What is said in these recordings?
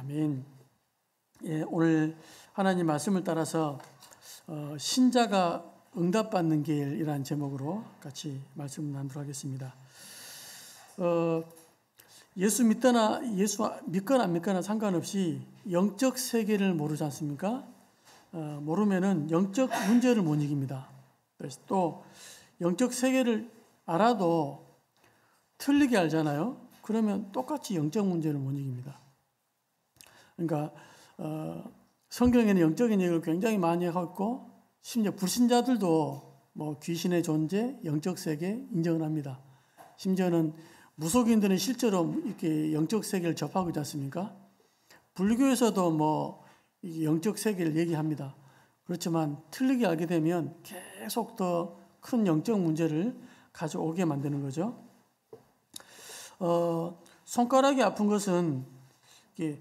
아멘. 예, 오늘 하나님 말씀을 따라서 신자가 응답받는 길이라는 제목으로 같이 말씀을 나누도록 하겠습니다. 예수 믿거나 안 믿거나 상관없이 영적 세계를 모르지 않습니까? 모르면은 영적 문제를 못 이깁니다. 그래서 또 영적 세계를 알아도 틀리게 알잖아요. 그러면 똑같이 영적 문제를 못 이깁니다. 그러니까 성경에는 영적인 얘기를 굉장히 많이 하고 있고, 심지어 불신자들도 뭐 귀신의 존재, 영적 세계 인정을 합니다. 심지어는 무속인들은 실제로 이렇게 영적 세계를 접하고 있지 않습니까? 불교에서도 뭐 영적 세계를 얘기합니다. 그렇지만 틀리게 알게 되면 계속 더 큰 영적 문제를 가져오게 만드는 거죠. 손가락이 아픈 것은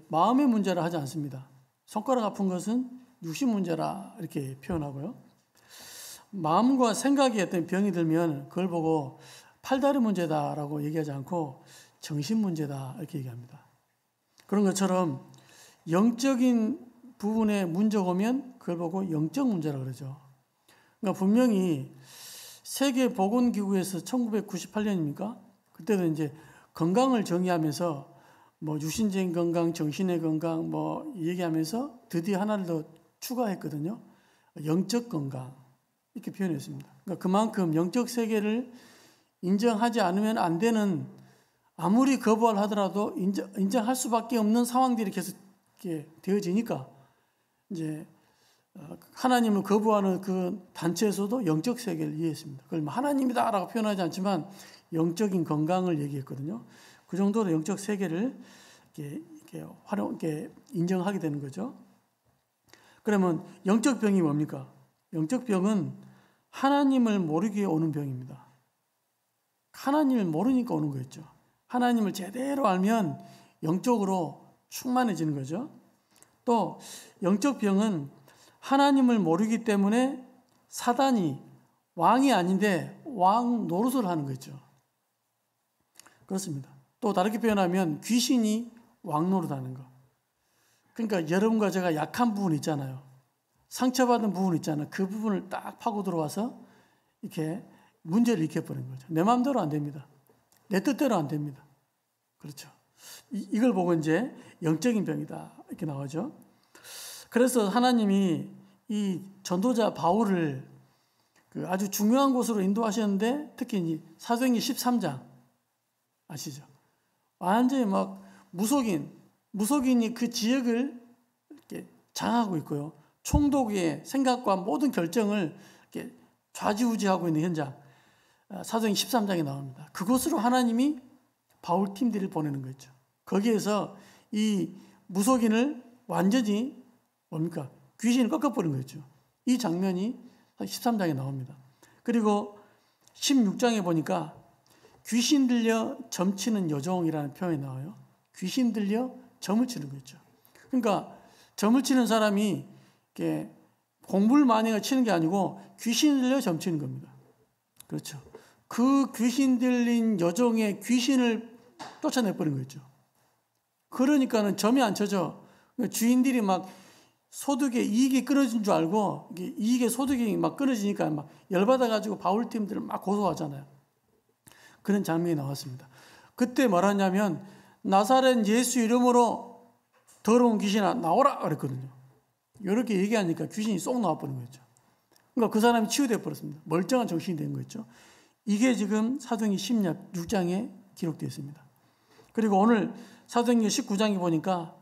마음의 문제라 하지 않습니다. 손가락 아픈 것은 육신 문제라 이렇게 표현하고요. 마음과 생각이 어떤 병이 들면 그걸 보고 팔다리 문제다라고 얘기하지 않고 정신 문제다 이렇게 얘기합니다. 그런 것처럼 영적인 부분에 문제가 오면 그걸 보고 영적 문제라고 그러죠. 그러니까 분명히 세계보건기구에서 1998년입니까? 그때도 이제 건강을 정의하면서 뭐 유신적인 건강, 정신의 건강 뭐 얘기하면서 드디어 하나를 더 추가했거든요. 영적 건강 이렇게 표현했습니다. 그러니까 그만큼 영적 세계를 인정하지 않으면 안 되는, 아무리 거부를 하더라도 인정할 수밖에 없는 상황들이 계속 이렇게 되어지니까 이제 하나님을 거부하는 그 단체에서도 영적 세계를 이해했습니다. 그걸 하나님이다라고 표현하지 않지만 영적인 건강을 얘기했거든요. 그 정도로 영적 세계를 이렇게 인정하게 되는 거죠. 그러면 영적 병이 뭡니까? 영적 병은 하나님을 모르게 오는 병입니다. 하나님을 모르니까 오는 거였죠. 하나님을 제대로 알면 영적으로 충만해지는 거죠. 또 영적 병은 하나님을 모르기 때문에 사단이 왕이 아닌데 왕 노릇을 하는 거죠. 그렇습니다. 또 다르게 표현하면 귀신이 왕 노릇하는 거. 그러니까 여러분과 제가 약한 부분 있잖아요. 상처받은 부분 있잖아요. 그 부분을 딱 파고 들어와서 이렇게 문제를 일으켜버리는 거죠. 내 마음대로 안 됩니다. 내 뜻대로 안 됩니다. 그렇죠. 이걸 보고 이제 영적인 병이다 이렇게 나오죠. 그래서 하나님이 이 전도자 바울을 아주 중요한 곳으로 인도하셨는데, 특히 사도행전 13장 아시죠? 완전히 막 무속인이 그 지역을 이렇게 장악하고 있고요. 총독의 생각과 모든 결정을 이렇게 좌지우지하고 있는 현장, 사도행전 13장에 나옵니다. 그곳으로 하나님이 바울 팀들을 보내는 거죠. 거기에서 이 무속인을 완전히 뭡니까? 귀신을 꺾어버린 거죠. 이 장면이 13장에 나옵니다. 그리고 16장에 보니까 귀신 들려 점치는 여종이라는 표현이 나와요. 귀신 들려 점을 치는 거죠. 그러니까 점을 치는 사람이 이렇게 공부를 많이 해서 치는 게 아니고 귀신 들려 점치는 겁니다. 그렇죠. 그 귀신 들린 여종의 귀신을 쫓아내버린 거죠. 그러니까는 점이 안 쳐져. 주인들이 막 소득에 이익이 끊어진 줄 알고, 이익의 소득이 막 끊어지니까 막 열받아가지고 바울팀들을 막 고소하잖아요. 그런 장면이 나왔습니다. 그때 뭐라냐면 나사렛 예수 이름으로 더러운 귀신아 나오라 그랬거든요. 이렇게 얘기하니까 귀신이 쏙 나와버린 거죠. 그러니까 그 사람이 치유되어 버렸습니다. 멀쩡한 정신이 된 거죠. 이게 지금 사도행전 16장에 기록되어 있습니다. 그리고 오늘 사도행전 19장에 보니까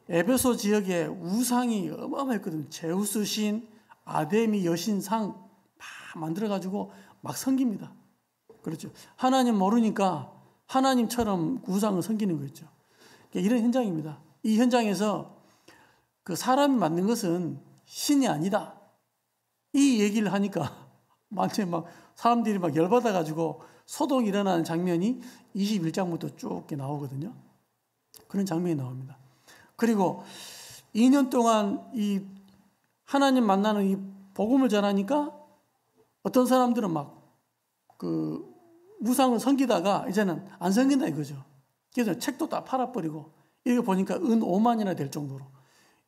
에베소 지역에 우상이 어마어마했거든요. 제우스 신, 아데미 여신상 막 만들어가지고 막 섬깁니다. 그렇죠. 하나님 모르니까 하나님처럼 우상을 섬기는 거죠. 이런 현장입니다. 이 현장에서 그 사람이 만든 것은 신이 아니다, 이 얘기를 하니까 완전히 막 사람들이 막 열받아가지고 소동이 일어나는 장면이 21장부터 쭉 나오거든요. 그런 장면이 나옵니다. 그리고 2년 동안 이 하나님 만나는 이 복음을 전하니까 어떤 사람들은 막 우상을 섬기다가 이제는 안 섬긴다 이거죠. 그래서 책도 다 팔아버리고 이거 보니까 은 5만이나 될 정도로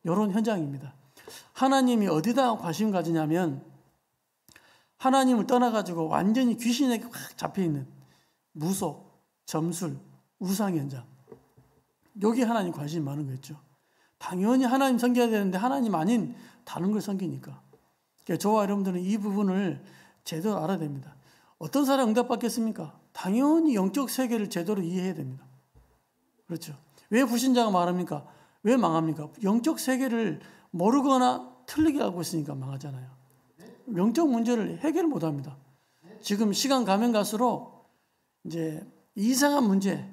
이런 현장입니다. 하나님이 어디다 관심 가지냐면 하나님을 떠나가지고 완전히 귀신에게 확 잡혀있는 무속, 점술, 우상 현장. 여기 하나님 관심이 많은 거겠죠. 당연히 하나님 섬겨야 되는데 하나님 아닌 다른 걸 섬기니까. 그러니까 저와 여러분들은 이 부분을 제대로 알아야 됩니다. 어떤 사람 응답받겠습니까? 당연히 영적 세계를 제대로 이해해야 됩니다. 그렇죠. 왜 불신자가 말합니까? 왜 망합니까? 영적 세계를 모르거나 틀리게 알고 있으니까 망하잖아요. 영적 문제를 해결 못 합니다. 지금 시간 가면 갈수록 이제 이상한 문제,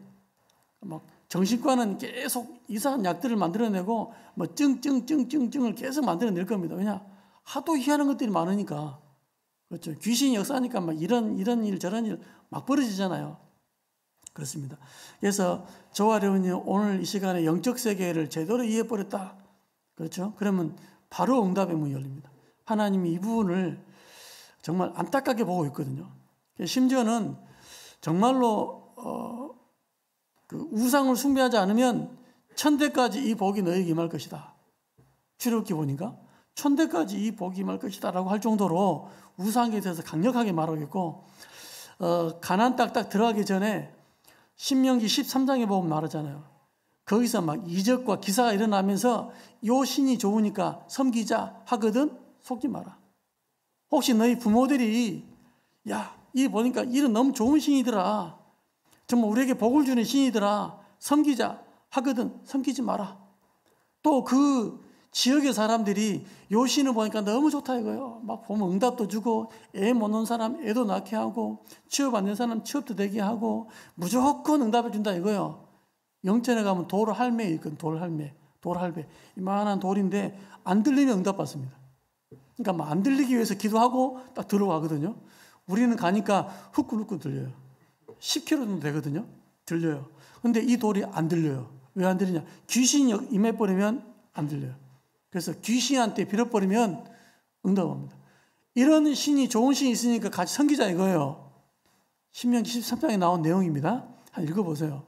막 정신과는 계속 이상한 약들을 만들어내고 뭐 증을 계속 만들어낼 겁니다. 왜냐? 하도 희한한 것들이 많으니까. 그렇죠. 귀신이 역사하니까 막 이런 일 저런 일 막 벌어지잖아요. 그렇습니다. 그래서 저와 여러분이 오늘 이 시간에 영적 세계를 제대로 이해해버렸다. 그렇죠. 그러면 바로 응답의 문이 열립니다. 하나님이 이 부분을 정말 안타깝게 보고 있거든요. 심지어는 정말로 그 우상을 숭배하지 않으면 천대까지 이 복이 너에게 임할 것이다. 출애굽기 보니까 천대까지 이 복이 임할 것이다 라고 할 정도로 우상에 대해서 강력하게 말하고 있고, 가나안 땅 딱 들어가기 전에 신명기 13장에 보면 말하잖아요. 거기서 막 이적과 기사가 일어나면서 요 신이 좋으니까 섬기자 하거든 속지 마라. 혹시 너희 부모들이 야, 이 보니까 이런 너무 좋은 신이더라. 정말 우리에게 복을 주는 신이더라. 섬기자 하거든 섬기지 마라. 또 그 지역의 사람들이 요 신을 보니까 너무 좋다 이거예요. 막 보면 응답도 주고 애 못 낳은 사람 애도 낳게 하고 취업 안 된 사람 취업도 되게 하고 무조건 응답을 준다 이거예요. 영천에 가면 돌 할매 있거든. 돌 할매 이만한 돌인데 안 들리면 응답 받습니다. 그러니까 막 안 들리기 위해서 기도하고 딱 들어가거든요. 우리는 가니까 후끈후끈 들려요. 10km 정도 되거든요. 들려요. 근데 이 돌이 안 들려요. 왜 안 들리냐? 귀신이 임해버리면 안 들려요. 그래서 귀신한테 빌어버리면 응답합니다. 이런 신이 좋은 신이 있으니까 같이 섬기자 이거예요. 신명기 13장에 나온 내용입니다. 한번 읽어보세요.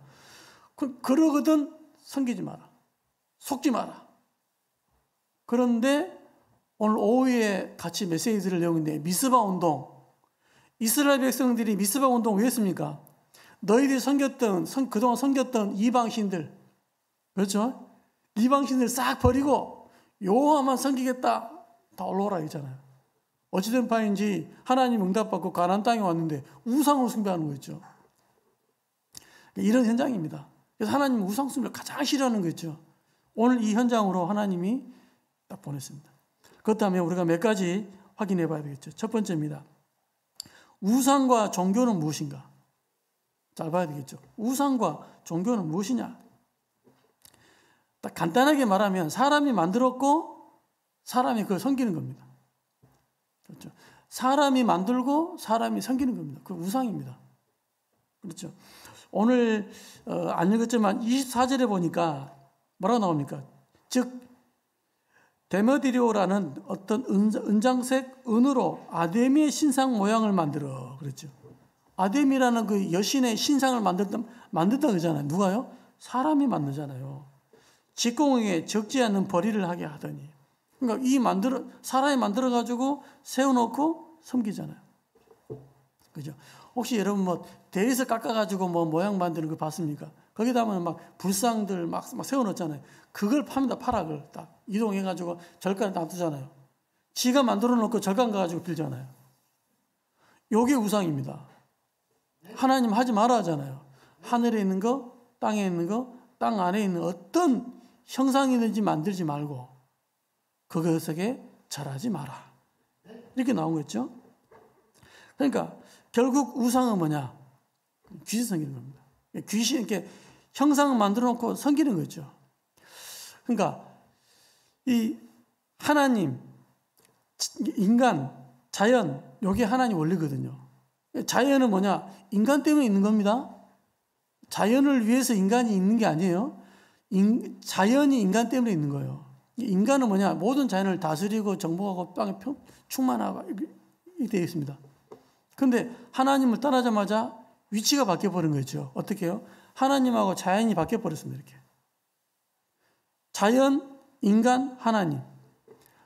그러거든 섬기지 마라. 속지 마라. 그런데 오늘 오후에 같이 메시지 들을 내용인데 미스바 운동. 이스라엘 백성들이 미스바 운동 왜 했습니까? 너희들이 그동안 섬겼던 이방신들, 그렇죠? 이방신들 싹 버리고 여호와만 섬기겠다. 다 올라오라 했잖아요. 어찌된 파인지 하나님 응답받고 가나안 땅에 왔는데 우상을 숭배하는 거였죠. 이런 현장입니다. 그래서 하나님은 우상 숭배를 가장 싫어하는 거였죠. 오늘 이 현장으로 하나님이 딱 보냈습니다. 그렇다면 우리가 몇 가지 확인해 봐야 되겠죠. 첫 번째입니다. 우상과 종교는 무엇인가? 잘 봐야 되겠죠. 우상과 종교는 무엇이냐? 딱 간단하게 말하면 사람이 만들었고 사람이 그걸 섬기는 겁니다. 그렇죠. 사람이 만들고 사람이 섬기는 겁니다. 그 우상입니다. 그렇죠. 오늘 안 읽었지만 24절에 보니까 뭐라고 나옵니까? 즉 데메드리오라는 어떤 은장색 은으로 아데미의 신상 모양을 만들어. 그렇죠. 아데미라는 그 여신의 신상을 만든다 그러잖아요. 누가요? 사람이 만들잖아요. 직공에게 적지 않는 벌이를 하게 하더니. 그러니까 사람이 만들어가지고 세워놓고 섬기잖아요. 그죠? 혹시 여러분 뭐 대에서 깎아가지고 뭐 모양 만드는 거 봤습니까? 거기다 보면 막 불상들 막 세워놓잖아요. 그걸 팝니다. 파락을 딱 이동해가지고 절간에 놔두잖아요. 지가 만들어 놓고 절간 가가지고 빌잖아요. 요게 우상입니다. 하나님 하지 말아 하잖아요. 하늘에 있는 거, 땅에 있는 거, 땅 안에 있는 어떤 형상이든지 만들지 말고 그것에게 절하지 마라. 이렇게 나온 거죠. 그러니까 결국 우상은 뭐냐? 귀신 섬기는 겁니다. 귀신 이렇게 형상을 만들어 놓고 섬기는 거죠. 그러니까 이 하나님, 인간, 자연 이게 하나님 원리거든요. 자연은 뭐냐? 인간 때문에 있는 겁니다. 자연을 위해서 인간이 있는 게 아니에요. 자연이 인간 때문에 있는 거예요. 인간은 뭐냐? 모든 자연을 다스리고 정복하고 땅에 충만하고 이렇게 되어 있습니다. 그런데 하나님을 떠나자마자 위치가 바뀌어버린 거죠. 어떻게 해요? 하나님하고 자연이 바뀌어버렸습니다. 이렇게. 자연, 인간, 하나님.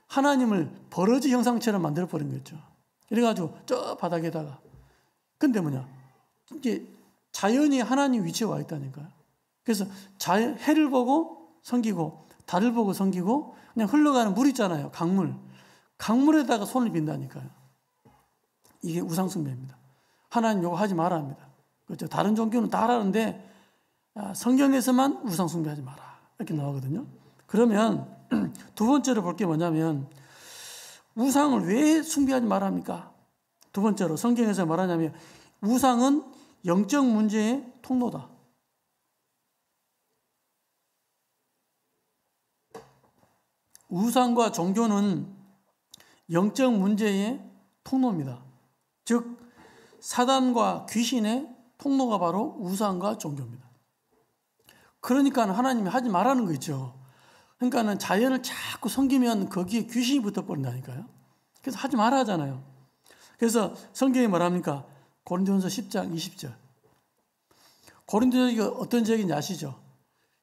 하나님을 버러지 형상처럼 만들어버린 거죠. 이래가지고 저 바닥에다가. 근데 뭐냐? 이제 자연이 하나님 위치에 와 있다니까요. 그래서 해를 보고 섬기고, 달을 보고 섬기고, 그냥 흘러가는 물 있잖아요. 강물. 강물에다가 손을 빈다니까요. 이게 우상숭배입니다. 하나님 요거 하지 마라 합니다. 그렇죠? 다른 종교는 다 하라는데 성경에서만 우상숭배하지 마라. 이렇게 나오거든요. 그러면 두 번째로 볼 게 뭐냐면 우상을 왜 숭배하지 마라 합니까? 두 번째로 성경에서 말하냐면 우상은 영적 문제의 통로다. 우상과 종교는 영적 문제의 통로입니다. 즉 사단과 귀신의 통로가 바로 우상과 종교입니다. 그러니까 하나님이 하지 말라는 거 있죠. 그러니까는 자연을 자꾸 섬기면 거기에 귀신이 붙어버린다니까요. 그래서 하지 말아 하잖아요. 그래서 성경이 뭐랍니까? 고린도전서 10장 20절. 고린도전이 어떤 지역인지 아시죠?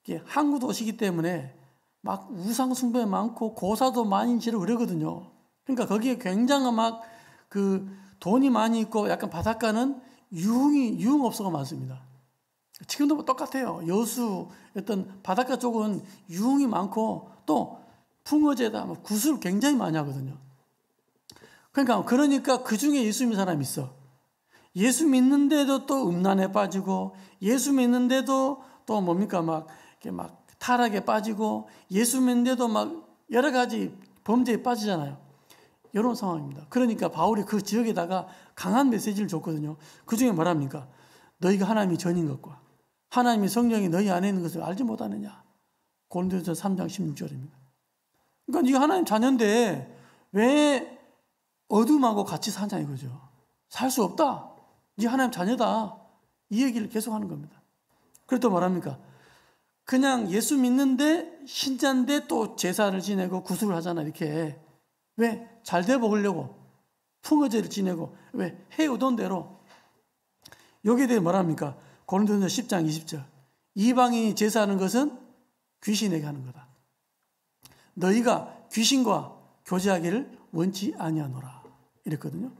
이게 항구 도시이기 때문에 막 우상 숭배 많고 고사도 많이 지르고 그러거든요. 그러니까 거기에 굉장한 막 그 돈이 많이 있고 약간 바닷가는 유흥업소가 많습니다. 지금도 뭐 똑같아요. 여수 어떤 바닷가 쪽은 유흥이 많고 또 풍어제다 구슬 굉장히 많이 하거든요. 그러니까 그 중에 예수 믿는 사람이 있어. 예수 믿는데도 또 음란에 빠지고 예수 믿는데도 또 뭡니까 이렇게 타락에 빠지고 예수 믿는데도 여러 가지 범죄에 빠지잖아요. 이런 상황입니다. 그러니까 바울이 그 지역에다가 강한 메시지를 줬거든요. 그 중에 뭐랍니까? 너희가 하나님이 전인 것과 하나님의 성령이 너희 안에 있는 것을 알지 못하느냐. 고린도전서 3장 16절입니다. 그러니까 네가 하나님 자녀인데 왜 어둠하고 같이 사냐 이거죠. 살 수 없다. 네 하나님 자녀다. 이 얘기를 계속하는 겁니다. 그리고 또 뭐랍니까? 그냥 예수 믿는데 신자인데 또 제사를 지내고 구술을 하잖아. 이렇게 왜? 잘 돼 보려고 풍어제를 지내고 왜? 해오던 대로. 여기에 대해 뭐랍니까? 고린도전서 10장 20절. 이방인이 제사하는 것은 귀신에게 하는 거다. 너희가 귀신과 교제하기를 원치 아니하노라. 이랬거든요.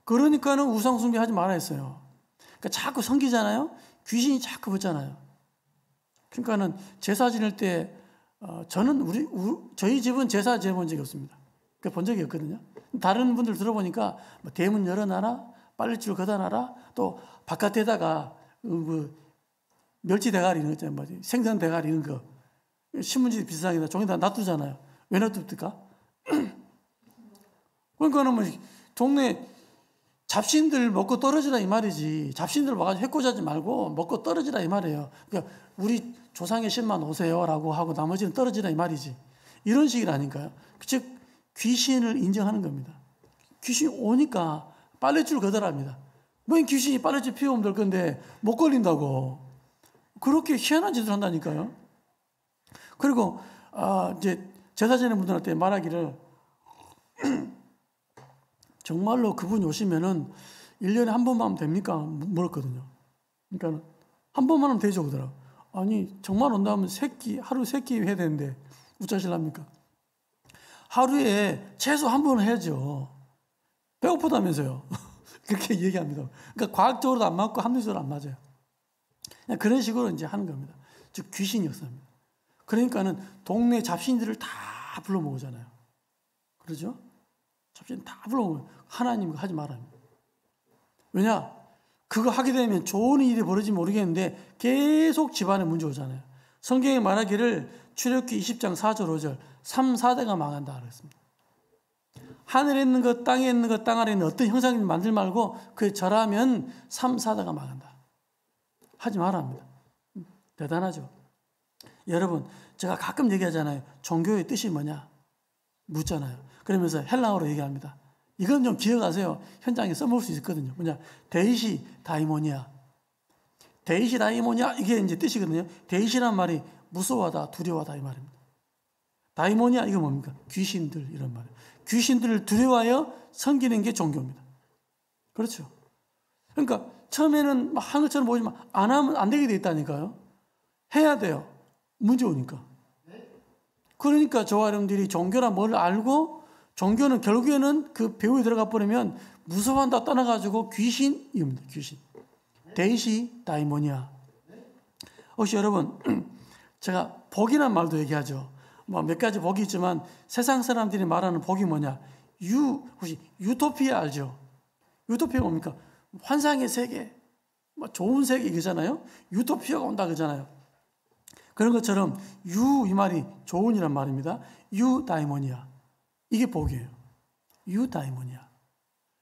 그러니까는 우상 숭배하지 말아 했어요. 그러니까 자꾸 섬기잖아요. 귀신이 자꾸 붙잖아요. 그러니까는 제사 지낼 때 저는 저희 집은 제사 지내본 적이 없습니다. 본 적이 없거든요. 다른 분들 들어보니까 대문 열어놔라, 빨래줄 걷어놔라, 또 바깥에다가 멸치 대가리 이런 거 있잖아요. 생선 대가리 이런 거 신문지 비슷하게 종에다 놔두잖아요. 왜 놔둡니까? 그러니까는 동네 잡신들 먹고 떨어지라 이 말이지. 잡신들 와가지고 해코지하지 말고 먹고 떨어지라 이 말이에요. 그러니까 우리 조상의 신만 오세요라고 하고 나머지는 떨어지라 이 말이지. 이런 식이라니까요. 즉 귀신을 인정하는 겁니다. 귀신이 오니까 빨래줄 걷어랍니다. 귀신이 빨래줄 피우면 될 건데 못 걸린다고. 그렇게 희한한 짓을 한다니까요. 그리고 이제 제사 지내는 분들한테 말하기를 정말로 그분이 오시면은 1년에 한 번만 하면 됩니까? 물었거든요. 그러니까 한 번만 하면 되죠. 그러더라고요. 아니 정말 온다면 하루 3끼 해야 되는데 어쩌실랍니까? 하루에 최소 한 번은 해야죠. 배고프다면서요. 그렇게 얘기합니다. 그러니까 과학적으로도 안 맞고 합리적으로 안 맞아요. 그냥 그런 식으로 이제 하는 겁니다. 즉 귀신 역사입니다. 그러니까는 동네 잡신들을 다 불러 모으잖아요. 그러죠? 잡신 다 불러 모으면 하나님 하지 말아요. 왜냐? 그거 하게 되면 좋은 일이 벌어지면 모르겠는데 계속 집안에 문제 오잖아요. 성경에 말하기를 출애굽기 20장 4절 5절 3, 4대가 망한다 그랬습니다. 하늘에 있는 것, 땅에 있는 것, 땅 아래 있는 어떤 형상을 만들지 말고 그에 절하면 3, 4대가 망한다. 하지 말아 합니다. 대단하죠. 여러분 제가 가끔 얘기하잖아요. 종교의 뜻이 뭐냐? 묻잖아요. 그러면서 헬라어로 얘기합니다. 이건 좀 기억하세요. 현장에 써먹을 수 있거든요. 뭐냐? 데이시 다이모니아. 데이시 다이모니아 이게 이제 뜻이거든요. 데이시란 말이 무서워하다, 두려워하다 이 말입니다. 다이모니아 이거 뭡니까? 귀신들 이런 말이에요. 귀신들을 두려워하여 섬기는 게 종교입니다. 그렇죠. 그러니까 처음에는 막 한 것처럼 보이지만 안 하면 안 되게 돼 있다니까요. 해야 돼요. 문제 오니까. 그러니까 저와 여러분들이 종교라 뭘 알고 종교는 결국에는 그 배후에 들어가 버리면 무서워한다 떠나가지고 귀신입니다. 귀신. 데이시 다이모니아. 혹시 여러분 제가 복이란 말도 얘기하죠. 뭐 몇 가지 복이 있지만 세상 사람들이 말하는 복이 뭐냐? 혹시 유토피아 알죠? 유토피아 뭡니까? 환상의 세계, 뭐 좋은 세계 이거잖아요. 유토피아가 온다 그러잖아요. 그런 것처럼 이 말이 좋은이란 말입니다. 유다이모니아. 이게 복이에요. 유다이모니아.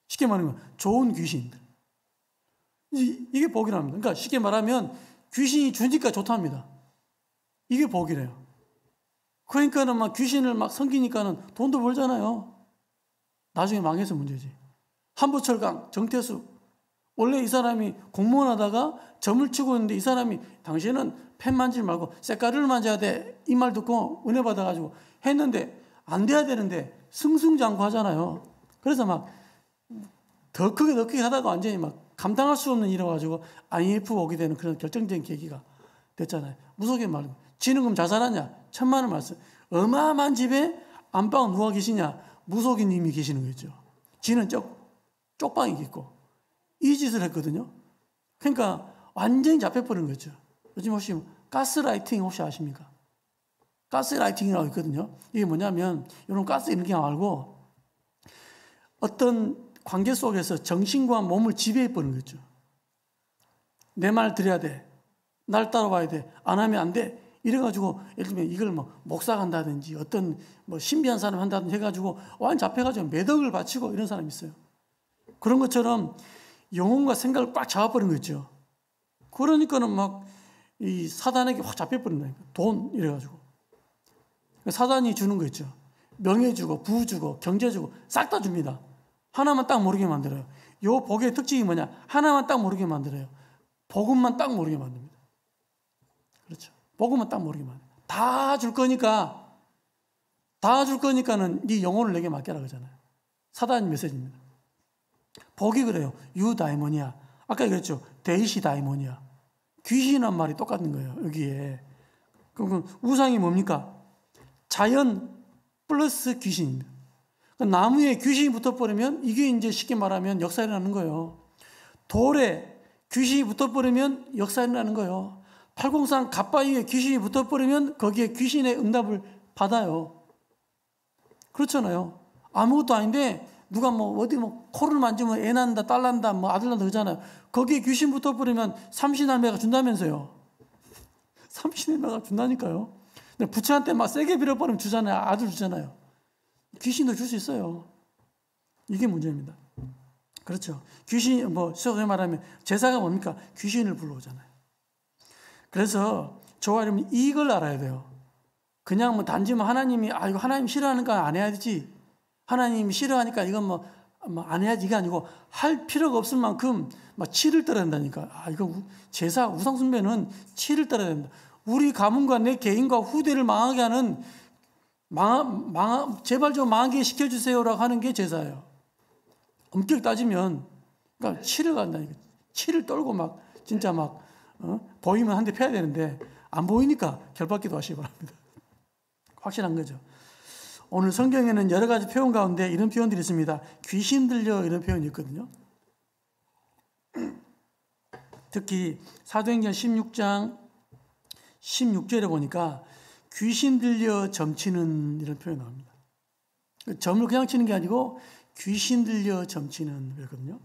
쉽게 말하면 좋은 귀신들. 이게 복이랍니다. 그러니까 쉽게 말하면 귀신이 주니까 좋답니다. 이게 복이래요. 그러니까는 막 귀신을 막 섬기니까는 돈도 벌잖아요. 나중에 망해서 문제지. 한부철강, 정태수. 원래 이 사람이 공무원 하다가 점을 치고 있는데 이 사람이 당신은 펜 만지지 말고 색깔을 만져야 돼. 이 말 듣고 은혜 받아가지고 했는데 안 돼야 되는데 승승장구하잖아요. 그래서 막 더 크게 하다가 완전히 막 감당할 수 없는 일을 가지고 IMF 오게 되는 그런 결정적인 계기가 됐잖아요. 무속의 말로. 지는 그럼 자살하냐? 천만을 말씀. 어마어마한 집에 안방 누가 계시냐? 무속인님이 계시는 거죠. 지는 쪽방이 있고 이 짓을 했거든요. 그러니까 완전히 잡혀버린 거죠. 요즘 혹시 가스라이팅 혹시 아십니까? 가스라이팅이라고 있거든요. 이게 뭐냐면 이런 가스 이런 게 말고 어떤 관계 속에서 정신과 몸을 지배해버린 거죠. 내 말 들어야 돼. 날 따라와야 돼. 안 하면 안 돼. 이래가지고 예를 들면 이걸 뭐 목사가 한다든지 어떤 뭐 신비한 사람 한다든지 해가지고 완전 잡혀가지고 매덕을 바치고 이런 사람이 있어요. 그런 것처럼 영혼과 생각을 꽉 잡아버린 거죠. 그러니까는 막 이 사단에게 확 잡혀버린다니까. 돈 이래가지고. 사단이 주는 거 있죠. 명예 주고 부 주고 경제 주고 싹 다 줍니다. 하나만 딱 모르게 만들어요. 요 복의 특징이 뭐냐? 하나만 딱 모르게 만들어요. 복음만 딱 모르게 만듭니다. 그렇죠. 복음만 딱 모르게 만들어요. 다 줄 거니까는 네 영혼을 내게 맡겨라 그러잖아요. 사단 메시지입니다. 복이 그래요. 유다이모니아. 아까 얘기했죠. 데이시 다이모니아. 귀신이란 말이 똑같은 거예요. 여기에. 그럼 우상이 뭡니까? 자연 플러스 귀신입니다. 나무에 귀신이 붙어버리면 이게 이제 쉽게 말하면 역사 일어나는 거예요. 돌에 귀신이 붙어버리면 역사 일어나는 거예요. 팔공산 갓바위에 귀신이 붙어버리면 거기에 귀신의 응답을 받아요. 그렇잖아요. 아무것도 아닌데 누가 뭐 어디 뭐 코를 만지면 애 난다, 딸 난다, 뭐 아들 난다 그러잖아요. 거기에 귀신 붙어버리면 삼신할매가 준다면서요. 삼신할매가 준다니까요. 근데 부처한테 막 세게 빌어버리면 주잖아요. 아들 주잖아요. 귀신도 줄 수 있어요. 이게 문제입니다. 그렇죠. 귀신, 뭐, 소위 말하면 제사가 뭡니까? 귀신을 불러오잖아요. 그래서 저와 여러분 이걸 알아야 돼요. 그냥 뭐 단지 뭐 하나님이, 이거 하나님 싫어하니까 안 해야 되지. 하나님이 싫어하니까 이건 뭐 안 해야지. 이게 아니고 할 필요가 없을 만큼 막 치를 떨어야 된다니까. 이거 제사, 우상숭배는 치를 떨어야 된다. 우리 가문과 내 개인과 후대를 망하게 하는 제발 좀 망하게 시켜주세요라고 하는 게 제사예요. 엄격히 따지면, 그러니까 치를 간다니까. 치를 떨고 막, 진짜 막, 보이면 한 대 펴야 되는데, 안 보이니까 결박기도 하시기 바랍니다. 확실한 거죠. 오늘 성경에는 여러 가지 표현 가운데 이런 표현들이 있습니다. 귀신 들려 이런 표현이 있거든요. 특히 사도행전 16장 16절에 보니까 귀신 들려 점치는 이런 표현이 나옵니다. 점을 그냥 치는 게 아니고 귀신 들려 점치는 거거든요.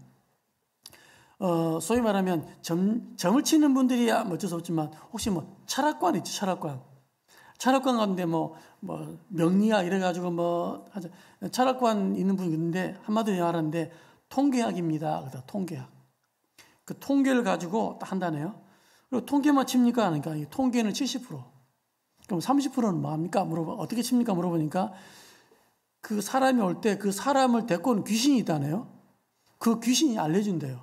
소위 말하면 점을 치는 분들이야 뭐 어쩔 수 없지만 혹시 뭐 철학관 있죠, 철학관. 철학관 가운데 뭐 명리학 이래가지고 뭐 철학관 있는 분이 있는데 한마디로 말하는데 통계학입니다. 그래서 통계학. 그 통계를 가지고 딱 한다네요. 그리고 통계만 칩니까? 하니까 이 통계는 70%. 그럼 30%는 뭐합니까? 어떻게 칩니까? 물어보니까 그 사람이 올 때 그 사람을 데리고 오는 귀신이 있다네요. 그 귀신이 알려준대요.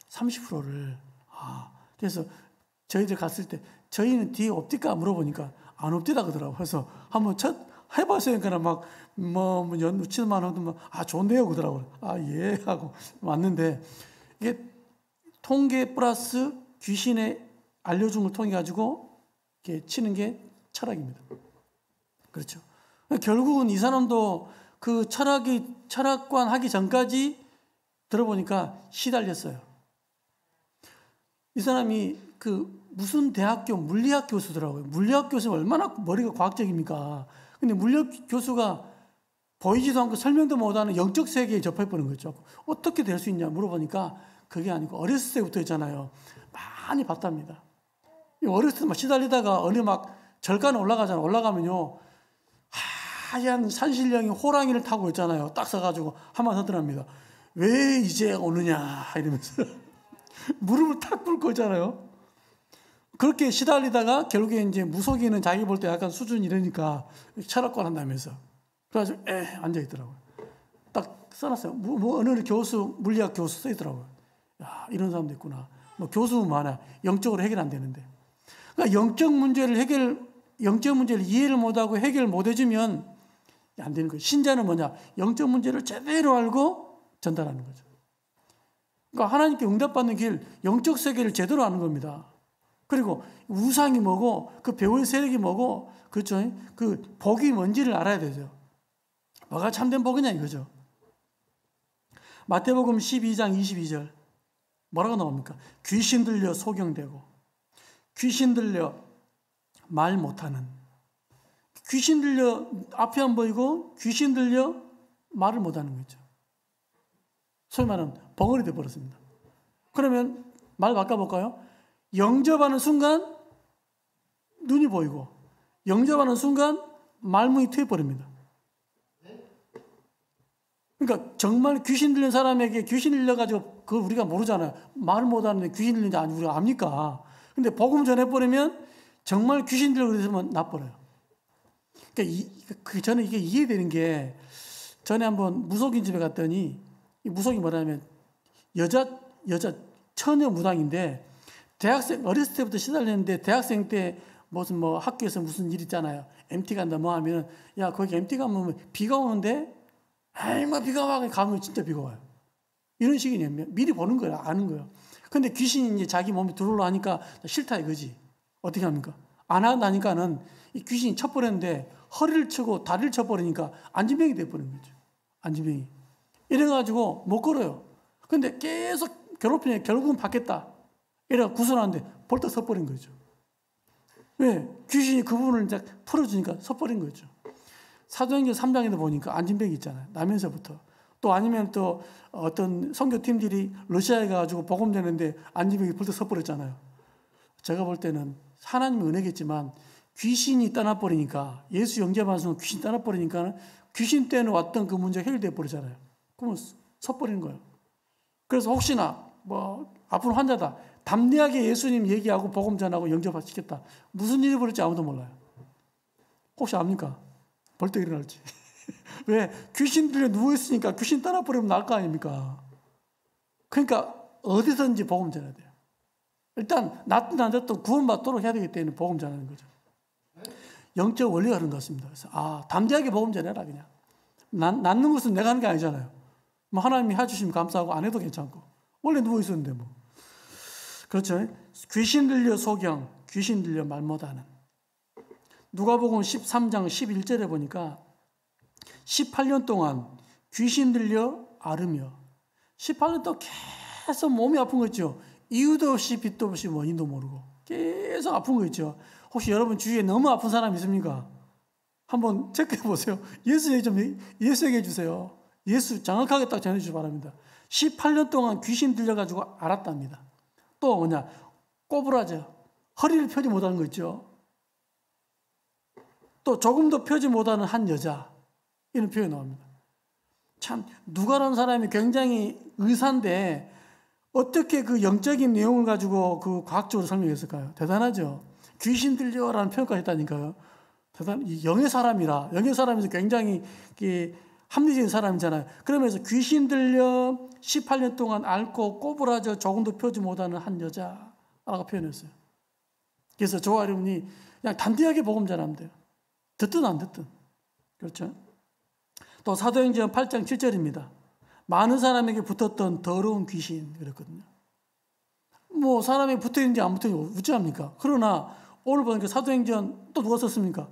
30%를. 그래서 저희들 갔을 때 저희는 뒤에 없디까 물어보니까 안 없디다 그러더라고요. 그래서 한번 해봤어요. 그러니까 치만 하면 좋은데요 그러더라고요. 예 하고 왔는데 이게 통계 플러스 귀신의 알려준 걸 통해 가지고 이렇게 치는 게 철학입니다. 그렇죠. 결국은 이 사람도 그 철학관 하기 전까지 들어보니까 시달렸어요. 이 사람이 그 무슨 대학교 물리학 교수더라고요. 물리학 교수는 얼마나 머리가 과학적입니까? 근데 물리학 교수가 보이지도 않고 설명도 못하는 영적 세계에 접해버린 거죠. 어떻게 될 수 있냐 물어보니까 그게 아니고 어렸을 때부터 있잖아요. 많이 봤답니다. 어렸을 때 막 시달리다가 어느 막 절간 올라가잖아요. 올라가면요. 하얀 산신령이 호랑이를 타고 있잖아요. 딱 서가지고 한마디 하더랍니다. 왜 이제 오느냐 이러면서 무릎을 탁 꿇고 있잖아요. 그렇게 시달리다가 결국에 이제 무속인은 자기 볼 때 약간 수준이 이러니까 철학관 한다면서. 그래가지고 앉아있더라고요. 딱 써놨어요. 어느 교수, 물리학 교수 써있더라고요. 야, 이런 사람도 있구나. 뭐 교수는 많아. 영적으로 해결 안 되는데. 그러니까 영적 문제를 이해를 못하고 해결 못해주면 안 되는 거예요. 신자는 뭐냐? 영적 문제를 제대로 알고 전달하는 거죠. 그러니까 하나님께 응답받는 길, 영적 세계를 제대로 아는 겁니다. 그리고 우상이 뭐고, 그 배후의 세력이 뭐고, 그렇죠? 그 복이 뭔지를 알아야 되죠. 뭐가 참된 복이냐 이거죠. 마태복음 12장 22절 뭐라고 나옵니까? 귀신 들려 소경되고 귀신 들려 말 못하는, 귀신 들려 앞이 안 보이고 귀신 들려 말을 못하는 거죠. 소위 말하는 벙어리 되어버렸습니다. 그러면 말 바꿔볼까요? 영접하는 순간 눈이 보이고 영접하는 순간 말문이 트여버립니다. 그러니까 정말 귀신 들린 사람에게 귀신 들려가지고 그걸 우리가 모르잖아요. 말 못하는데 귀신 들린지 아니 우리가 압니까? 근데 복음 전해버리면 정말 귀신 들려 그랬으면 나버려요. 그러니까 저는 이게 이해되는 게, 전에 한번 무속인 집에 갔더니 이 무속이 뭐냐면 여자 처녀 무당인데 대학생 어렸을 때부터 시달렸는데 대학생 때 무슨 뭐 학교에서 무슨 일 있잖아요. MT 간다 뭐 하면 야 거기 MT 가면 비가 오는데 아이 뭐 비가 와 가면 진짜 비가 와요. 이런 식이냐 미리 보는 거예요. 아는 거예요. 근데 귀신이 이제 자기 몸에 들어오려 하니까 싫다 이거지. 어떻게 합니까? 안 한다니까는 이 귀신이 쳐버렸는데 허리를 치고 다리를 쳐버리니까 안진병이 돼버린 거죠. 안진병이. 이래가지고 못 걸어요. 근데 계속 괴롭히니 결국은 받겠다. 이래가 구슬하는데 벌떡 서버린 거죠. 왜? 귀신이 그 부분을 이제 풀어주니까 서버린 거죠. 사도행전 3장에도 보니까 안진병이 있잖아요. 나면서부터. 또 아니면 또 어떤 선교팀들이 러시아에 가가지고 복음 되는데 안진병이 벌떡 서버렸잖아요. 제가 볼 때는 하나님의 은혜겠지만 귀신이 떠나버리니까, 예수 영접하는 순간 귀신 떠나버리니까 귀신 때는 왔던 그 문제가 해결돼 버리잖아요. 그러면 서버리는 거예요. 그래서 혹시나 뭐 아픈 환자다, 담대하게 예수님 얘기하고 복음 전하고 영접시켰다. 무슨 일이 벌어질지 아무도 몰라요. 혹시 압니까? 벌떡 일어날지. 왜? 귀신 들려 누워있으니까 귀신 떠나버리면 날 거 아닙니까? 그러니까 어디서든지 복음 전해야 돼요. 일단 낫든 안 됐든 구원받도록 해야 되기 때문에 복음 전하는 거죠. 영적 원리가 그런 것 같습니다. 그래서 담대하게 복음 전해라 그냥. 낫는 것은 내가 하는 게 아니잖아요. 뭐 하나님이 해주시면 감사하고 안 해도 괜찮고. 원래 누워있었는데 뭐. 그렇죠. 귀신 들려 소경, 귀신 들려 말 못하는. 누가복음 13장 11절에 보니까 18년 동안 귀신 들려 앓으며 18년 동안 계속 몸이 아픈 거 있죠. 이유도 없이 빛도 없이 원인도 모르고 계속 아픈 거 있죠. 혹시 여러분 주위에 너무 아픈 사람 있습니까? 한번 체크해 보세요. 예수 얘기해 주세요. 예수 정확하게 딱 전해주시기 바랍니다. 18년 동안 귀신 들려가지고 앓았답니다. 또 뭐냐? 꼬부라져. 허리를 펴지 못하는 거 있죠. 또 조금도 펴지 못하는 한 여자. 이런 표현이 나옵니다. 참 누가라는 사람이 굉장히 의사인데 어떻게 그 영적인 내용을 가지고 그 과학적으로 설명했을까요? 대단하죠. 귀신 들려라는 표현까지 했다니까요. 영의 사람이라서 굉장히 합리적인 사람이잖아요. 그러면서 귀신 들려 18년 동안 앓고 꼬부라져 조금도 펴지 못하는 한 여자라고 표현했어요. 그래서 저와 여러분이 그냥 담대하게 복음 전하면 돼요. 듣든 안 듣든. 그렇죠? 또 사도행전 8장 7절입니다. 많은 사람에게 붙었던 더러운 귀신 그랬거든요. 뭐 사람에게 붙어있는지 안 붙어있는지 어찌합니까? 그러나 오늘 보니까 사도행전 또 누가 썼습니까?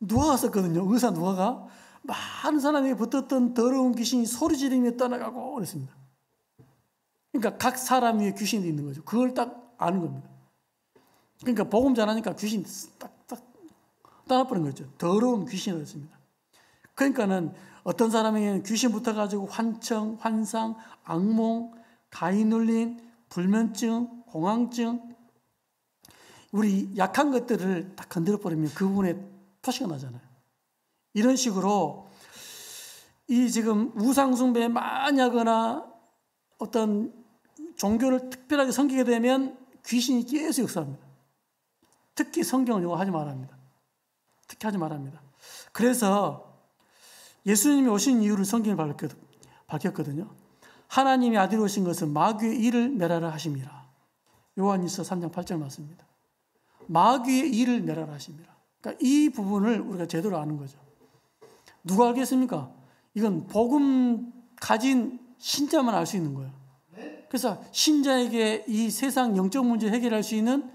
누가가 썼거든요. 의사 누가가 많은 사람에게 붙었던 더러운 귀신이 소리 지르며 떠나가고 그랬습니다. 그러니까 각 사람 위에 귀신이 있는 거죠. 그걸 딱 아는 겁니다. 그러니까 복음 전하니까 귀신이 딱딱 떠나버린 거죠. 더러운 귀신이었습니다. 그러니까는 어떤 사람에게는 귀신 붙어가지고 환청, 환상, 악몽, 가위 눌림, 불면증, 공황증, 우리 약한 것들을 딱 건드려버리면 그 부분에 표시가 나잖아요. 이런 식으로 이 지금 우상숭배에 많이 하거나 어떤 종교를 특별하게 섬기게 되면 귀신이 계속 역사합니다. 특히 성경은 이거 하지 말합니다. 특히 하지 말합니다. 그래서 예수님이 오신 이유를 성경이 밝혔거든요. 하나님의 아들이 오신 것은 마귀의 일을 멸하라 하심이라. 요한일서 3장 8절 맞습니다. 마귀의 일을 멸하라 하심이라. 그러니까 이 부분을 우리가 제대로 아는 거죠. 누가 알겠습니까? 이건 복음 가진 신자만 알 수 있는 거예요. 그래서 신자에게 이 세상 영적 문제 해결할 수 있는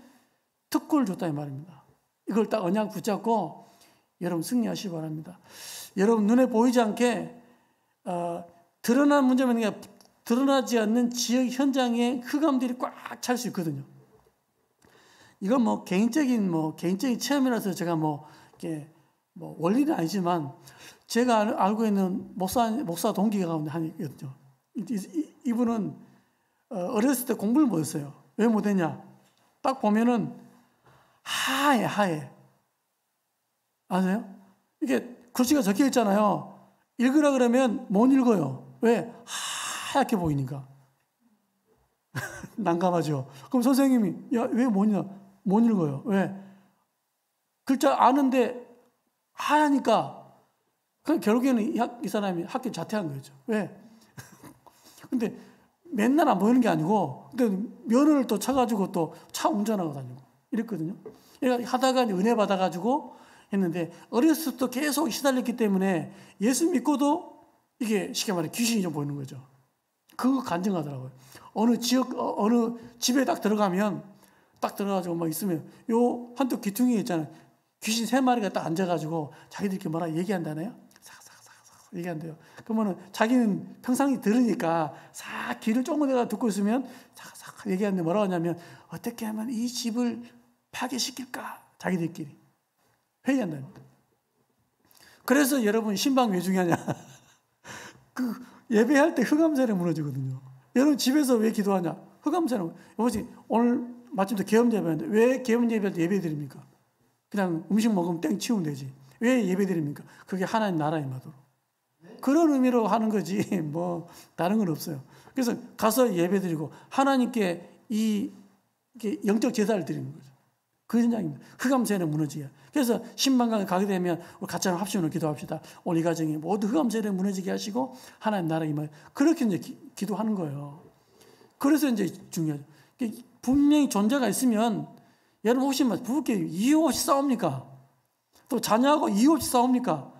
특권을 줬다 이 말입니다. 이걸 딱 언약 붙잡고 여러분 승리하시기 바랍니다. 여러분 눈에 보이지 않게 드러난 문제만 있는 게 드러나지 않는 지역 현장에 흑암들이 꽉 찰 수 있거든요. 이건 뭐 개인적인 체험이라서 제가 이렇게 원리는 아니지만 제가 알고 있는 목사 동기가 가운데 한 있거든요. 이분은 어렸을 때 공부를 못했어요. 왜 못했냐? 딱 보면은 하얘. 아세요? 이게 글씨가 적혀 있잖아요. 읽으라 그러면 못 읽어요. 왜? 하얗게 보이니까. 난감하죠. 그럼 선생님이 야, 왜 못 읽어요? 왜? 글자 아는데 하얘니까. 그럼 결국에는 이 사람이 학교 자퇴한 거죠. 왜? 근데 맨날 안 보이는 게 아니고, 근데 면허를 또 쳐가지고 또 차 운전하고 다니고 이랬거든요. 그러니까 하다가 은혜 받아가지고 했는데 어렸을 때부터 계속 시달렸기 때문에 예수 믿고도 이게 쉽게 말해 귀신이 좀 보이는 거죠. 그거 간증하더라고요. 어느 집에 딱 들어가가지고 막 있으면 요 한쪽 귀퉁이에 있잖아요. 귀신 3마리가 딱 앉아가지고 자기들끼리 뭐라 얘기한다네요. 싹 얘기한대요. 그러면은 자기는 평상시 들으니까 싹 귀를 쫑긋대가 듣고 있으면 싹 얘기하는데 뭐라고 하냐면 어떻게 하면 이 집을 파괴시킬까? 자기들끼리 회의한답니다. 그래서 여러분 신방 왜 중요하냐? 그 예배할 때 흑암세례 무너지거든요. 여러분 집에서 왜 기도하냐? 흑암세례. 여보시 오늘 마침도 계엄 예배하는데 왜 계엄 예배할 때 예배 드립니까? 그냥 음식 먹으면 땡 치우면 되지. 왜 예배 드립니까? 그게 하나님 나라의 마도로. 그런 의미로 하는 거지 뭐 다른 건 없어요. 그래서 가서 예배 드리고 하나님께 이게 영적 제사를 드리는 거죠. 그 현장입니다. 흑암세례는 무너지게. 그래서 신방강에 가게 되면 우리 같이 합심으로 기도합시다. 오늘 이 가정이 모두 흑암세례 무너지게 하시고 하나님 나라 임하여. 그렇게 이제 기도하는 거예요. 그래서 이제 중요하죠. 분명히 존재가 있으면 여러분 혹시 부부끼리 이유 없이 싸웁니까? 또 자녀하고 이유 없이 싸웁니까?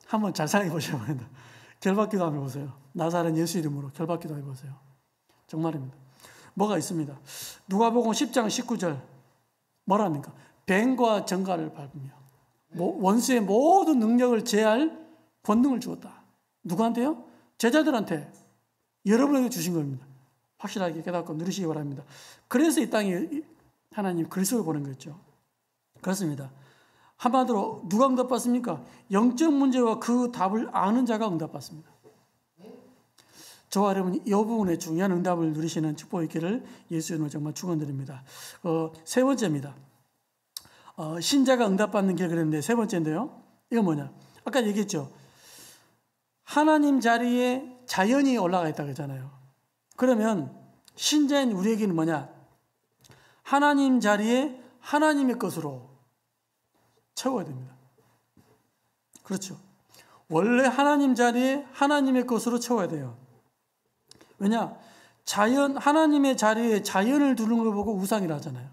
한번 잘 생각해 보셔야 합니다. 결박기도 한번 해보세요. 나사렛 예수 이름으로 결박기도 해보세요. 정말입니다. 뭐가 있습니다. 누가복음 10장 19절 뭐라 합니까? 뱀과 정갈을 밟으며 원수의 모든 능력을 제할 권능을 주었다. 누구한테요? 제자들한테, 여러분에게 주신 겁니다. 확실하게 깨닫고 누리시기 바랍니다. 그래서 이 땅에 하나님 그리스도를 보낸 거죠. 그렇습니다. 한마디로 누가 응답받습니까? 영적 문제와 그 답을 아는 자가 응답받습니다. 저와 여러분이 이 부분에 중요한 응답을 누리시는 축복이 있기를 예수 이름으로 정말 축원드립니다. 세 번째입니다. 신자가 응답받는 길 그랬는데 세 번째인데요. 이건 뭐냐? 아까 얘기했죠. 하나님 자리에 자연이 올라가 있다고 했잖아요. 그러면 신자인 우리에게는 뭐냐? 하나님 자리에 하나님의 것으로 채워야 됩니다. 그렇죠. 원래 하나님 자리에 하나님의 것으로 채워야 돼요. 왜냐? 하나님의 자리에 자연을 두는 걸 보고 우상이라 하잖아요.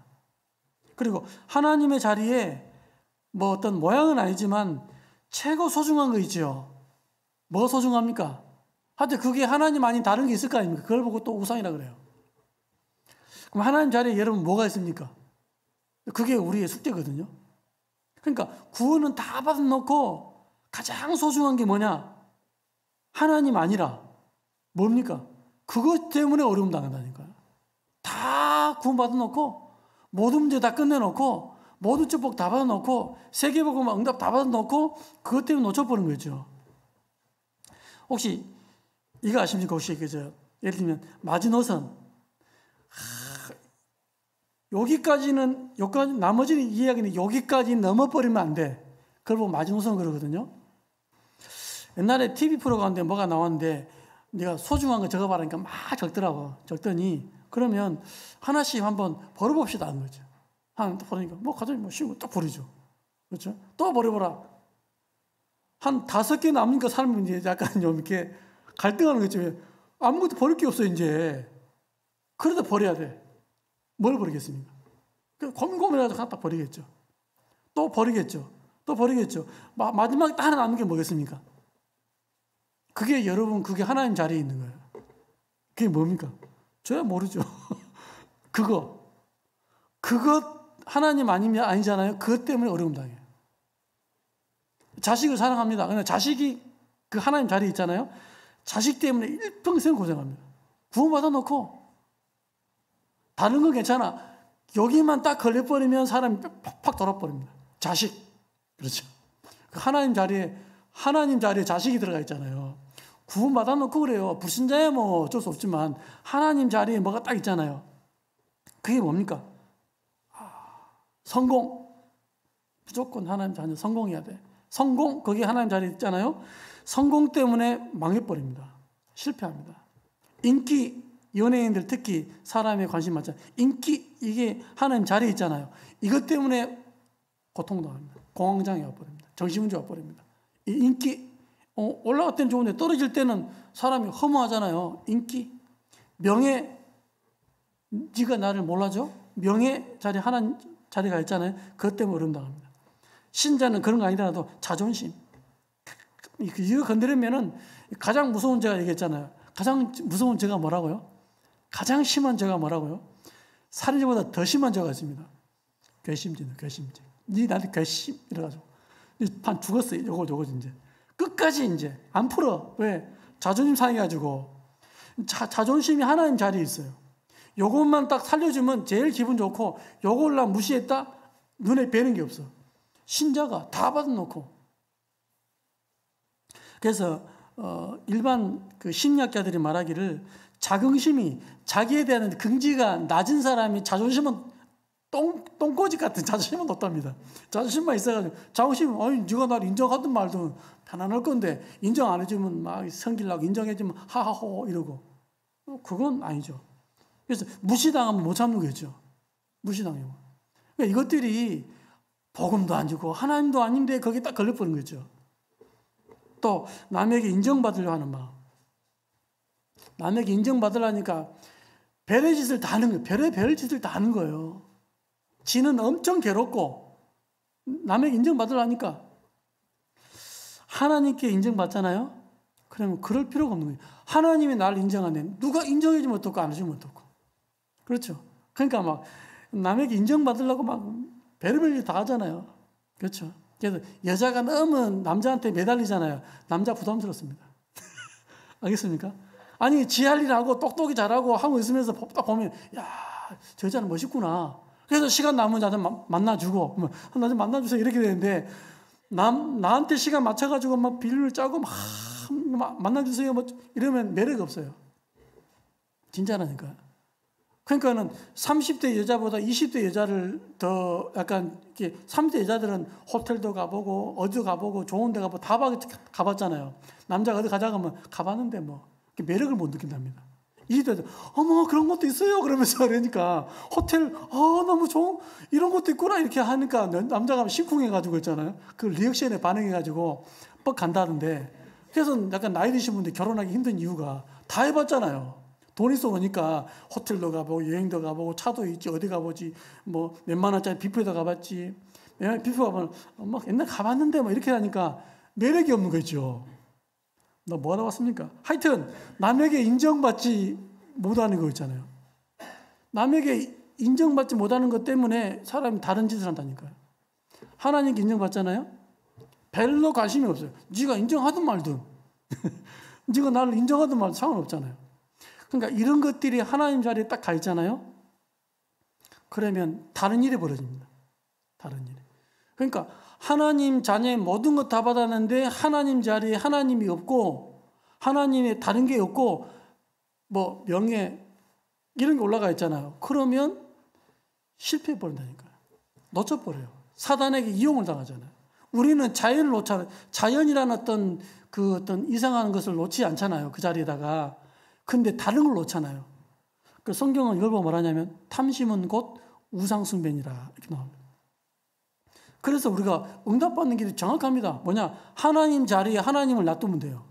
그리고 하나님의 자리에 뭐 어떤 모양은 아니지만 최고 소중한 거 있죠. 뭐가 소중합니까? 하여튼 그게 하나님 아닌 다른 게 있을 거 아닙니까? 그걸 보고 또 우상이라 그래요. 그럼 하나님 자리에 여러분 뭐가 있습니까? 그게 우리의 숙제거든요. 그러니까 구원은 다 받아놓고 가장 소중한 게 뭐냐? 하나님 아니라 뭡니까? 그것 때문에 어려움 당한다니까요. 다 구원 받아놓고 모든 문제 다 끝내놓고 모든 축복 다 받아놓고 세계복음 응답 다 받아놓고 그것 때문에 놓쳐버린 거죠. 혹시 이거 아십니까? 혹시 예를 들면 마지노선 여기까지는 나머지는 이야기는 여기까지 넘어버리면 안 돼. 그걸 보고 마지노선 그러거든요. 옛날에 TV 프로 가운데 뭐가 나왔는데 내가 소중한 거 적어봐라니까 막 적더라고. 적더니 그러면 하나씩 한번 버려봅시다 하는 거죠. 하나 또 버리니까 뭐 가장 뭐 쉬운 거 또 버리죠. 그렇죠? 또 버려보라. 한 5개 남은 거 살면 이제 약간 좀 이렇게 갈등하는 거죠. 아무것도 버릴 게 없어 이제. 그래도 버려야 돼. 뭘 버리겠습니까? 고민해가지고 하나 딱 버리겠죠. 또 버리겠죠. 또 버리겠죠. 마지막에 딱 하나 남은 게 뭐겠습니까? 그게 여러분, 그게 하나님 자리에 있는 거예요. 그게 뭡니까? 저야 모르죠. 그거 하나님 아니잖아요. 그것 때문에 어려움 당해요. 자식을 사랑합니다. 그러나 자식이 그 하나님 자리에 있잖아요. 자식 때문에 일평생 고생합니다. 구원받아 놓고 다른 건 괜찮아. 여기만 딱 걸려버리면 사람이 팍팍 돌아버립니다. 자식. 그렇죠. 하나님 자리에 자식이 들어가 있잖아요. 구원 받아놓고 그래요. 불신자야 뭐 어쩔 수 없지만 하나님 자리에 뭐가 딱 있잖아요. 그게 뭡니까? 성공. 무조건 하나님 자녀 성공해야 돼. 성공, 거기 하나님 자리에 있잖아요. 성공 때문에 망해버립니다. 실패합니다. 인기, 연예인들 특히 사람에 관심 많잖아요. 인기, 이게 하나님 자리에 있잖아요. 이것 때문에 고통당합니다. 공황장애 와버립니다. 정신문제 와버립니다. 이 인기, 올라갈 때는 좋은데 떨어질 때는 사람이 허무하잖아요. 인기, 명예, 네가 나를 몰라줘? 명예 자리 하나님 자리가 있잖아요. 그것 때문에 어려움 당합니다. 신자는 그런 거 아니더라도 자존심. 이거 건드리면은 가장 무서운 죄가 얘기했잖아요. 가장 무서운 죄가 뭐라고요? 가장 심한 죄가 뭐라고요? 살인죄보다 더 심한 죄가 있습니다. 괘씸죄는 괘씸죄. 네 나한테 괘씸 이래가지고 반 죽었어요. 요거 이제 끝까지 이제 안 풀어. 왜? 자존심 상해가지고 자존심이 하나님 자리에 있어요. 요것만 딱 살려주면 제일 기분 좋고 요걸 나 무시했다? 눈에 뵈는 게 없어. 신자가 다 받아놓고. 그래서 일반 그 심리학자들이 말하기를 자긍심이 자기에 대한 긍지가 낮은 사람이 자존심은 똥꼬집 같은 자존심은 높답니다. 자존심만 있어가지고 자존심 아니 네가 날 인정하든 말든 편안할 건데 인정 안 해주면 막 성질나고 인정해주면 하하호 이러고 그건 아니죠. 그래서 무시당하면 못 참는 거죠. 무시당하면. 그러니까 이것들이 복음도 아니고 하나님도 아닌데 거기에 딱 걸려버린 거죠. 또 남에게 인정받으려고 하는 마음. 남에게 인정받으려니까 별의 짓을 다 하는 거예요. 별의 짓을 다 하는 거예요. 지는 엄청 괴롭고 남에게 인정받으려니까 하나님께 인정받잖아요. 그러면 그럴 필요가 없는 거예요. 하나님이 나를 인정하는데 누가 인정해주면 어떻고 안 해주면 어떻고. 그렇죠. 그러니까 막 남에게 인정받으려고 막 별의별 일 다 하잖아요. 그렇죠. 그래서 여자가 너무 남자한테 매달리잖아요. 남자 부담스럽습니다. 알겠습니까? 아니 지 할 일 하고 똑똑히 잘하고 하고 있으면서 딱 보면 야, 저 여자는 멋있구나. 그래서 시간 남은 자들 만나주고 나 좀 만나주세요 이렇게 되는데 나한테 시간 맞춰가지고 막 비를 짜고 막 만나주세요 뭐 이러면 매력이 없어요. 진짜라니까. 그러니까는 30대 여자보다 20대 여자를 더 약간 이렇게 30대 여자들은 호텔도 가보고 어디도 가보고 좋은 데 가보고 다 가봤잖아요. 남자가 어디 가자고 하면 가봤는데 뭐 매력을 못 느낀답니다. 20대들 어머 그런 것도 있어요 그러면서 그러니까 호텔 너무 좋은 이런 것도 있구나 이렇게 하니까 남자가 심쿵해가지고 있잖아요. 그 리액션에 반응해가지고 뻑 간다는데 그래서 약간 나이 드신 분들 결혼하기 힘든 이유가 다 해봤잖아요. 돈 있어 보니까 호텔도 가보고 여행도 가보고 차도 있지 어디 가보지 뭐 몇만 원짜리 뷔페도 가봤지 뷔페 가보면 막 옛날 가봤는데 뭐 이렇게 하니까 매력이 없는 거죠. 너 뭐 하다 왔습니까? 하여튼 남에게 인정받지 못하는 거 있잖아요. 남에게 인정받지 못하는 것 때문에 사람이 다른 짓을 한다니까요. 하나님께 인정받잖아요. 별로 관심이 없어요. 네가 인정하든 말든 네가 나를 인정하든 말든 상관없잖아요. 그러니까 이런 것들이 하나님 자리에 딱 가 있잖아요. 그러면 다른 일이 벌어집니다. 다른 일. 그러니까 하나님 자녀의 모든 것 다 받았는데 하나님 자리에 하나님이 없고 하나님의 다른 게 없고 뭐 명예 이런 게 올라가 있잖아요. 그러면 실패해 버린다니까요. 놓쳐버려요. 사단에게 이용을 당하잖아요. 우리는 자연을 놓잖아요. 자연이라는 어떤 이상한 것을 놓지 않잖아요. 그 자리에다가. 근데 다른 걸 놓잖아요. 그 성경은 이걸 보고 말하냐면 탐심은 곧 우상숭배니라 이렇게 나옵니다. 그래서 우리가 응답받는 길이 정확합니다. 뭐냐? 하나님 자리에 하나님을 놔두면 돼요.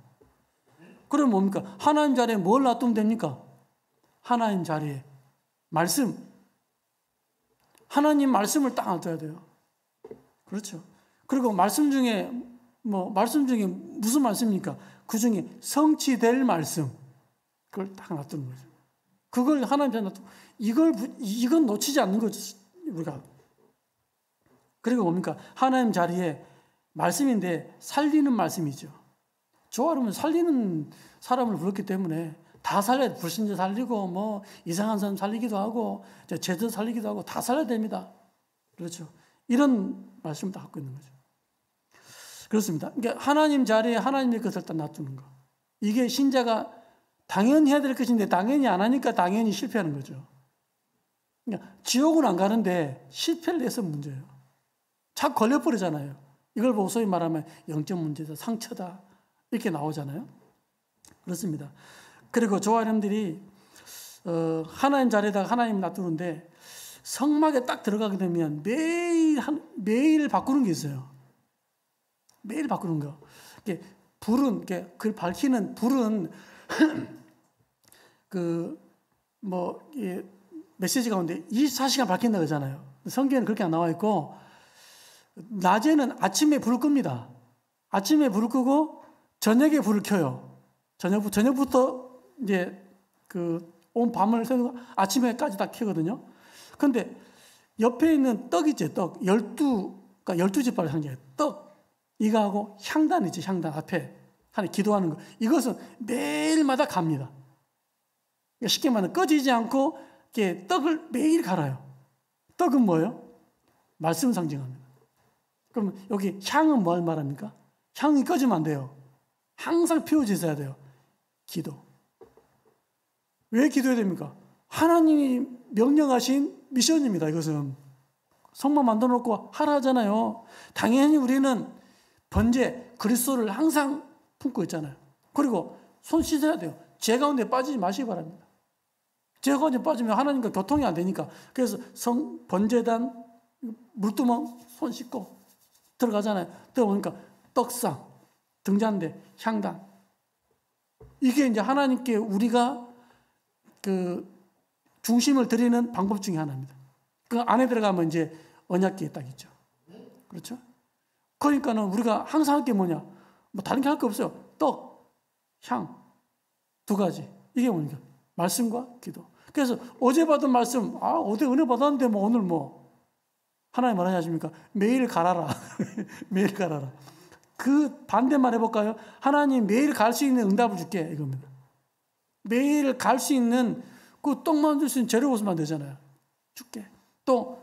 그럼 뭡니까? 하나님 자리에 뭘 놔두면 됩니까? 하나님 자리에 말씀. 하나님 말씀을 딱 놔둬야 돼요. 그렇죠. 그리고 말씀 중에 무슨 말씀입니까? 그 중에 성취될 말씀. 그걸 딱 놔두는 거죠. 그걸 하나님 자리에 놔두고 이건 놓치지 않는 거죠. 우리가. 그리고 뭡니까? 하나님 자리에 말씀인데 살리는 말씀이죠. 조아름은 살리는 사람을 불렀기 때문에 다 살려야 돼. 불신자 살리고 뭐 이상한 사람 살리기도 하고 죄도 살리기도 하고 다 살려야 됩니다. 그렇죠. 이런 말씀을 다 갖고 있는 거죠. 그렇습니다. 그러니까 하나님 자리에 하나님의 것을 딱 놔두는 거. 이게 신자가 당연히 해야 될 것인데 당연히 안 하니까 당연히 실패하는 거죠. 그러니까 지옥은 안 가는데 실패를 해서 문제예요. 자꾸 걸려버리잖아요. 이걸 보고 소위 말하면 영적 문제다, 상처다 이렇게 나오잖아요. 그렇습니다. 그리고 조아령들이 하나님 자리에다가 하나님 놔두는데 성막에 딱 들어가게 되면 매일 바꾸는 게 있어요. 매일 바꾸는 거. 불은 그걸 밝히는 불은 메시지 가운데 24시간 밝힌다 그러잖아요. 성경에는 그렇게 안 나와 있고 낮에는 아침에 불을 끕니다. 아침에 불을 끄고 저녁에 불을 켜요. 저녁부터 이제 온 밤을 새고 아침에까지 다 켜거든요. 근데 옆에 있는 떡 있죠, 떡. 12지파를 상징해요. 떡. 이거하고 향단 있지, 향단 앞에. 하나님 기도하는 거. 이것은 매일마다 갑니다. 쉽게 말하면 꺼지지 않고 이렇게 떡을 매일 갈아요. 떡은 뭐예요? 말씀 상징합니다. 그럼 여기 향은 뭘 말합니까? 향이 꺼지면 안 돼요. 항상 피워져 있어야 돼요. 기도. 왜 기도해야 됩니까? 하나님이 명령하신 미션입니다. 이것은. 성만 만들어 놓고 하라 하잖아요. 당연히 우리는 번제, 그리스도를 항상 품고 있잖아요. 그리고 손 씻어야 돼요. 죄 가운데 빠지지 마시기 바랍니다. 죄 가운데 빠지면 하나님과 교통이 안 되니까. 그래서 번제단, 물두멍 손 씻고 들어가잖아요. 들어보니까 떡상, 등잔대, 향단. 이게 이제 하나님께 우리가 중심을 드리는 방법 중에 하나입니다. 그 안에 들어가면 이제 언약궤에 딱 있죠. 그렇죠? 그러니까는 우리가 항상 할 게 뭐냐? 뭐 다른 게 할 게 없어요. 떡, 향, 두 가지. 이게 뭡니까? 말씀과 기도. 그래서 어제 받은 말씀, 어제 은혜 받았는데 뭐 오늘 뭐 하나님 뭐라지 않습니까? 매일 갈아라. 매일 갈아라. 그 반대만 해볼까요? 하나님 매일 갈 수 있는 응답을 줄게 이겁니다. 매일 갈 수 있는 그 떡 만들 수 있는 재료 옷만 되잖아요. 줄게. 또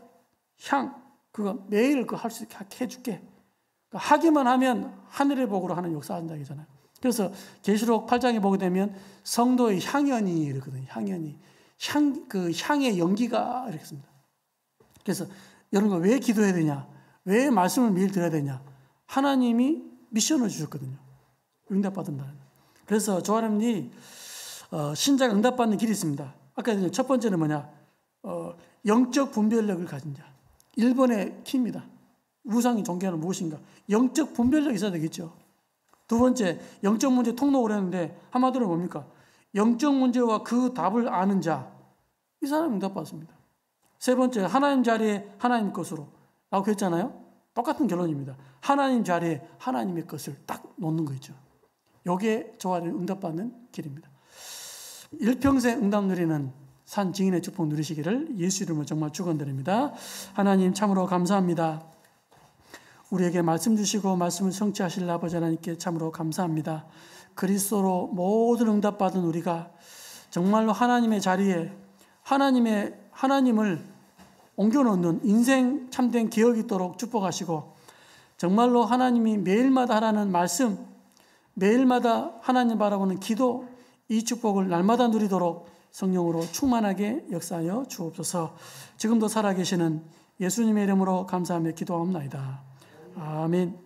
향 그거 매일 그 할 수 있게 해줄게. 하기만 하면 하늘의 복으로 하는 역사한다 이잖아요. 그래서 계시록 8장에 보게 되면 성도의 향연이 이렇거든요. 향연이 그 향의 연기가 이렇게 씁니다. 그래서 여러분 왜 기도해야 되냐? 왜 말씀을 매일 들어야 되냐? 하나님이 미션을 주셨거든요. 응답받는다는. 그래서 조아람이 신자가 응답받는 길이 있습니다. 아까 첫 번째는 뭐냐? 영적 분별력을 가진 자. 1번의 키입니다. 우상이 존경하는 무엇인가? 영적 분별력이 있어야 되겠죠. 두 번째, 영적 문제 통독을 했는데 한마디로 뭡니까? 영적 문제와 그 답을 아는 자. 이 사람이 응답받습니다. 세 번째, 하나님 자리에 하나님 것으로 라고 했잖아요. 똑같은 결론입니다. 하나님 자리에 하나님의 것을 딱 놓는 거 있죠. 이게 저와 응답받는 길입니다. 일평생 응답 누리는 산 증인의 축복 누리시기를 예수 이름으로 정말 축원드립니다. 하나님 참으로 감사합니다. 우리에게 말씀 주시고 말씀을 성취하실 아버지 하나님께 참으로 감사합니다. 그리스도로 모든 응답받은 우리가 정말로 하나님의 자리에 하나님을 옮겨놓는 인생 참된 기억이 있도록 축복하시고, 정말로 하나님이 매일마다 하라는 말씀, 매일마다 하나님 바라보는 기도, 이 축복을 날마다 누리도록 성령으로 충만하게 역사하여 주옵소서. 지금도 살아계시는 예수님의 이름으로 감사하며 기도하옵나이다. 아멘.